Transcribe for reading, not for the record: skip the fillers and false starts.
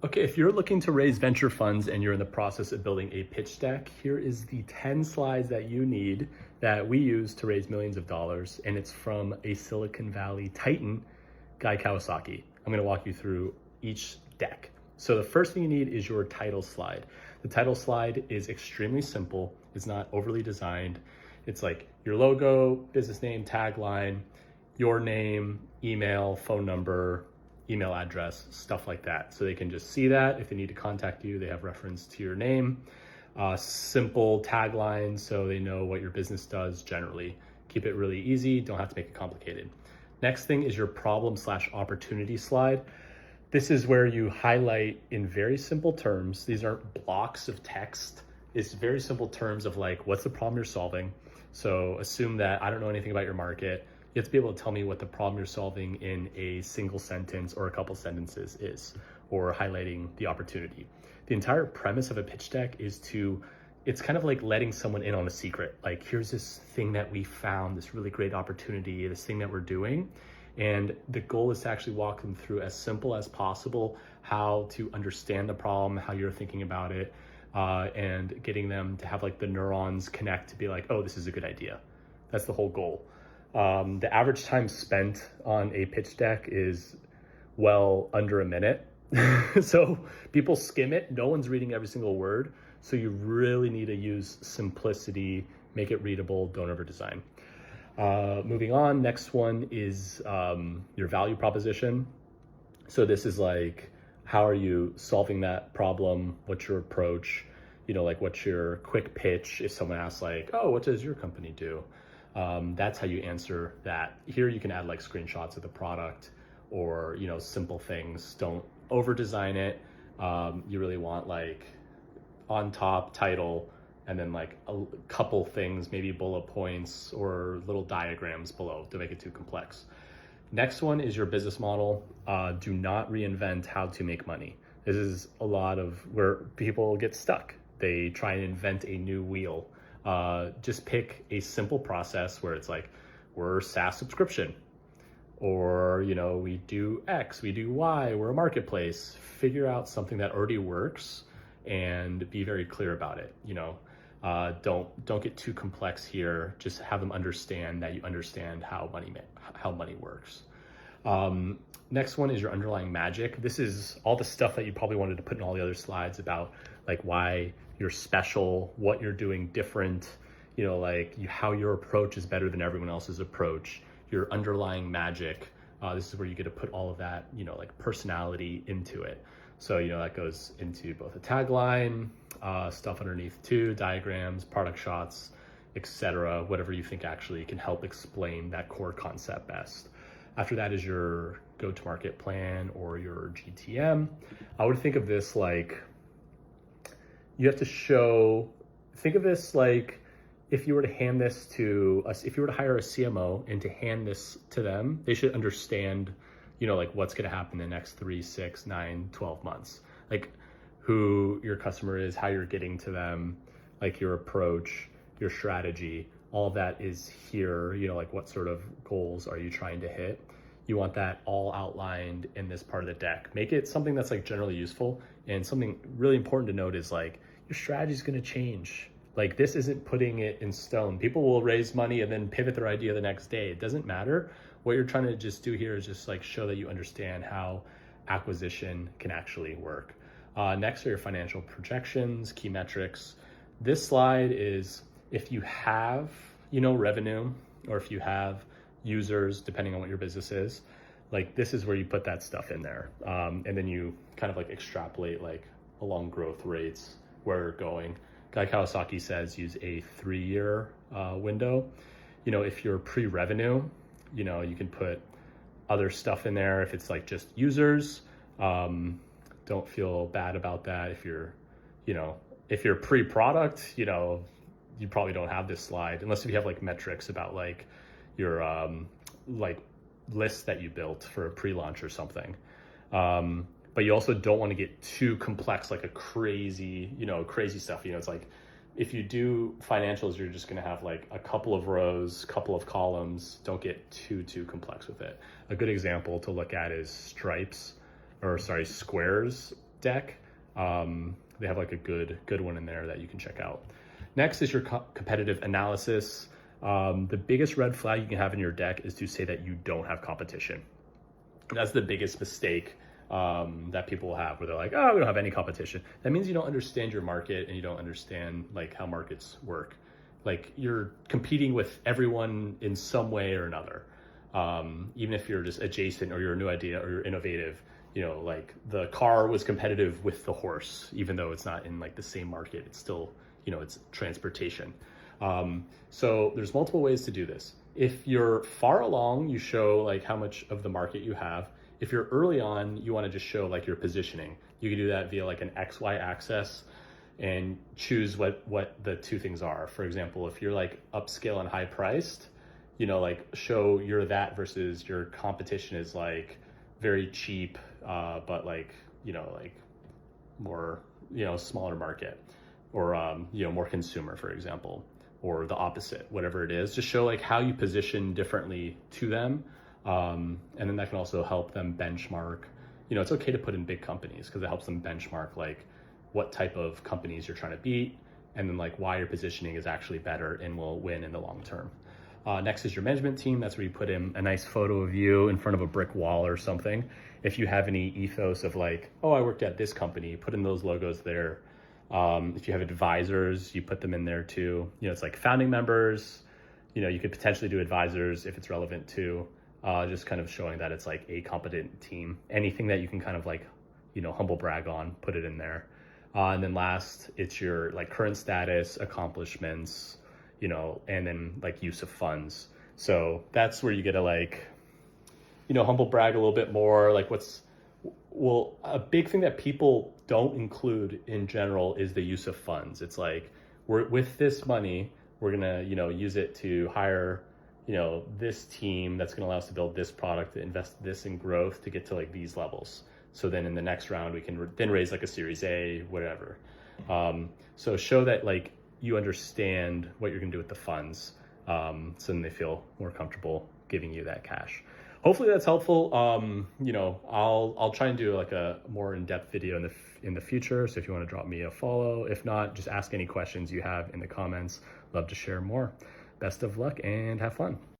Okay, if you're looking to raise venture funds and you're in the process of building a pitch deck, here is the 10 slides that you need that we use to raise millions of dollars. And it's from a Silicon Valley titan, Guy Kawasaki. I'm gonna walk you through each deck. So the first thing you need is your title slide. The title slide is extremely simple. It's not overly designed. It's like your logo, business name, tagline, your name, email, phone number, email address, stuff like that. So they can just see that. If they need to contact you, they have reference to your name. Simple tagline so they know what your business does generally. Keep it really easy, don't have to make it complicated. Next thing is your problem/opportunity slide. This is where you highlight in very simple terms. These aren't blocks of text. It's very simple terms of like, what's the problem you're solving? So assume that I don't know anything about your market. You have to be able to tell me what the problem you're solving in a single sentence or a couple sentences is, or highlighting the opportunity. The entire premise of a pitch deck is it's kind of like letting someone in on a secret. Like, here's this thing that we found, this really great opportunity, this thing that we're doing. And the goal is to actually walk them through as simple as possible, how to understand the problem, how you're thinking about it, and getting them to have like the neurons connect to be like, oh, this is a good idea. That's the whole goal. The average time spent on a pitch deck is well under a minute. So people skim it. No one's reading every single word. So you really need to use simplicity, make it readable, don't over design. Moving on, next one is your value proposition. So this is like, how are you solving that problem? What's your approach? You know, like what's your quick pitch? If someone asks like, oh, what does your company do? That's how you answer that. Here you can add like screenshots of the product or, you know, simple things. Don't over design it. You really want like on top title and then like a couple things, maybe bullet points or little diagrams below to make it too complex. Next one is your business model. Do not reinvent how to make money. This is a lot of where people get stuck. They try and invent a new wheel. Just pick a simple process where it's like, we're SaaS subscription, or, you know, we do X, we do Y, we're a marketplace. Figure out something that already works and be very clear about it. You know, don't get too complex here. Just have them understand that you understand how money works. Next one is your underlying magic. This is all the stuff that you probably wanted to put in all the other slides about like why you're special, what you're doing different, you know, like how your approach is better than everyone else's approach, your underlying magic. This is where you get to put all of that, you know, like personality into it. So, you know, that goes into both a tagline, stuff underneath too, diagrams, product shots, etc. Whatever you think actually can help explain that core concept best. After that is your go-to-market plan or your GTM. I would think of this like, you have to think of this like if you were to hand this to us, if you were to hire a CMO and to hand this to them, they should understand, you know, like what's going to happen in the next 3, 6, 9, 12 months, like who your customer is, how you're getting to them, like your approach, your strategy, all of that is here, you know, like what sort of goals are you trying to hit? You want that all outlined in this part of the deck. Make it something that's like generally useful. And something really important to note is like your strategy is going to change. Like this isn't putting it in stone. People will raise money and then pivot their idea the next day. It doesn't matter. What you're trying to just do here is just like show that you understand how acquisition can actually work. Next are your financial projections, key metrics. This slide is if you have, you know, revenue, or if you have users, depending on what your business is, like this is where you put that stuff in there. And then you kind of like extrapolate like along growth rates, where you're going. Guy Kawasaki says use a 3-year window. You know, if you're pre-revenue, you know, you can put other stuff in there. If it's like just users, don't feel bad about that. If you're, you know, if you're pre-product, you know, you probably don't have this slide unless if you have like metrics about like your like lists that you built for a pre-launch or something. But you also don't want to get too complex, like a crazy, you know, crazy stuff. You know, it's like if you do financials, you're just going to have like a couple of rows, couple of columns. Don't get too complex with it. A good example to look at is Square's deck. They have like a good one in there that you can check out. Next is your competitive analysis. The biggest red flag you can have in your deck is to say that you don't have competition. That's the biggest mistake that people have, where they're like, oh, we don't have any competition. That means you don't understand your market and you don't understand like how markets work. Like you're competing with everyone in some way or another. Even if you're just adjacent or you're a new idea or you're innovative, you know, like the car was competitive with the horse, even though it's not in like the same market, it's still, you know, it's transportation. So there's multiple ways to do this. If you're far along, you show like how much of the market you have. If you're early on, you want to just show like your positioning. You can do that via like an XY axis and choose what the two things are. For example, if you're like upscale and high priced, you know, like show you're that versus your competition is like very cheap, but like, you know, like more, you know, smaller market, or, you know, more consumer, for example, or the opposite, whatever it is. Just show like how you position differently to them. And then that can also help them benchmark. You know, it's okay to put in big companies because it helps them benchmark like what type of companies you're trying to beat, and then like why your positioning is actually better and will win in the long term. Next is your management team. That's where you put in a nice photo of you in front of a brick wall or something. If you have any ethos of like, oh, I worked at this company, put in those logos there. If you have advisors, you put them in there too. You know, it's like founding members. You know, you could potentially do advisors if it's relevant too. Just kind of showing that it's like a competent team. Anything that you can kind of like, you know, humble brag on, put it in there. And then last, it's your like current status, accomplishments, you know, and then like use of funds. So that's where you get to like, you know, humble brag a little bit more. Like well, a big thing that people don't include in general is the use of funds. It's like, with this money, we're gonna, you know, use it to hire, you know, this team that's gonna allow us to build this product, to invest this in growth to get to like these levels. So then in the next round, we can then raise like a Series A, whatever. So show that like you understand what you're gonna do with the funds, so then they feel more comfortable giving you that cash. Hopefully that's helpful. You know, I'll try and do like a more in-depth video in the future. So if you want to drop me a follow, if not, just ask any questions you have in the comments. Love to share more. Best of luck and have fun.